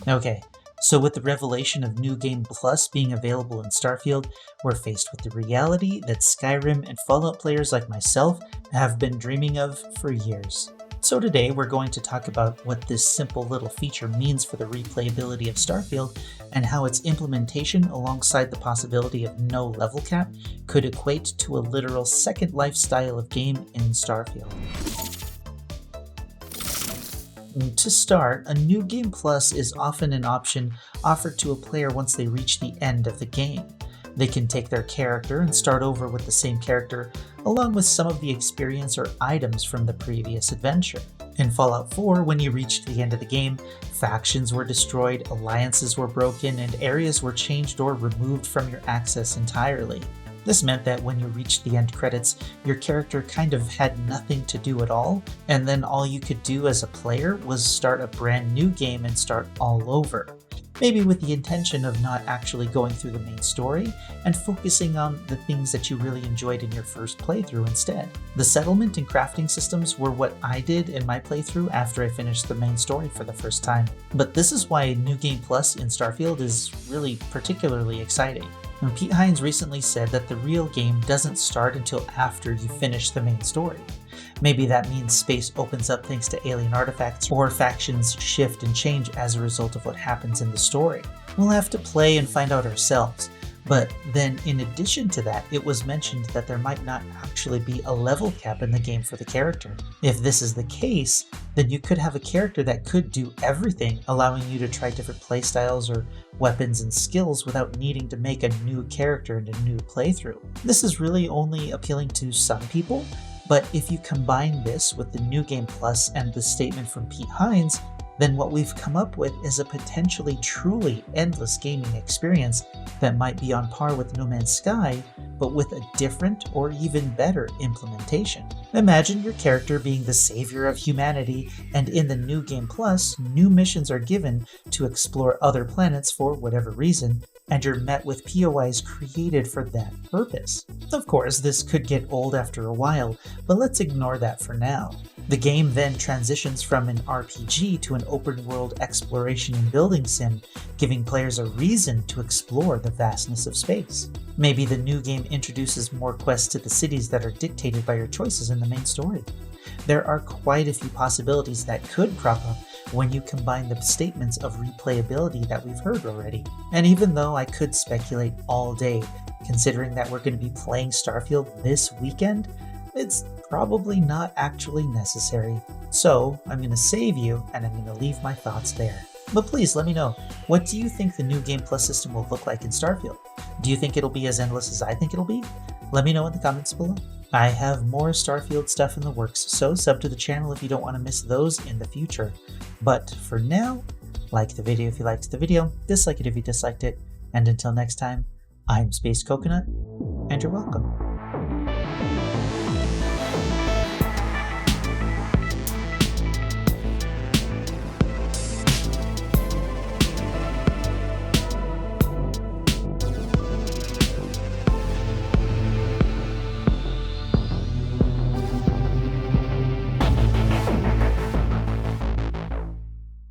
Okay, so with the revelation of New Game Plus being available in Starfield, we're faced with the reality that Skyrim and Fallout players like myself have been dreaming of for years. So today we're going to talk about what this simple little feature means for the replayability of Starfield and how its implementation alongside the possibility of no level cap could equate to a literal second lifestyle of game in Starfield. To start, a New Game Plus is often an option offered to a player once they reach the end of the game. They can take their character and start over with the same character, along with some of the experience or items from the previous adventure. In Fallout 4, when you reached the end of the game, factions were destroyed, alliances were broken, and areas were changed or removed from your access entirely. This meant that when you reached the end credits, your character kind of had nothing to do at all, and then all you could do as a player was start a brand new game and start all over. Maybe with the intention of not actually going through the main story and focusing on the things that you really enjoyed in your first playthrough instead. The settlement and crafting systems were what I did in my playthrough after I finished the main story for the first time. But this is why New Game Plus in Starfield is really particularly exciting. And Pete Hines recently said that the real game doesn't start until after you finish the main story. Maybe that means space opens up thanks to alien artifacts, or factions shift and change as a result of what happens in the story. We'll have to play and find out ourselves. But then in addition to that, it was mentioned that there might not actually be a level cap in the game for the character. If this is the case, then you could have a character that could do everything, allowing you to try different playstyles or weapons and skills without needing to make a new character and a new playthrough. This is really only appealing to some people, but if you combine this with the New Game Plus and the statement from Pete Hines, then what we've come up with is a potentially truly endless gaming experience that might be on par with No Man's Sky, but with a different or even better implementation. Imagine your character being the savior of humanity, and in the New Game Plus, new missions are given to explore other planets for whatever reason, and you're met with POIs created for that purpose. Of course, this could get old after a while, but let's ignore that for now. The game then transitions from an RPG to an open-world exploration and building sim, giving players a reason to explore the vastness of space. Maybe the new game introduces more quests to the cities that are dictated by your choices in the main story. There are quite a few possibilities that could crop up when you combine the statements of replayability that we've heard already. And even though I could speculate all day, considering that we're going to be playing Starfield this weekend, it's probably not actually necessary. So I'm going to save you and I'm going to leave my thoughts there. But please let me know, what do you think the New Game Plus system will look like in Starfield? Do you think it'll be as endless as I think it'll be? Let me know in the comments below. I have more Starfield stuff in the works, so sub to the channel if you don't want to miss those in the future. But for now, like the video if you liked the video, dislike it if you disliked it, and until next time, I'm Space Coconut, and you're welcome.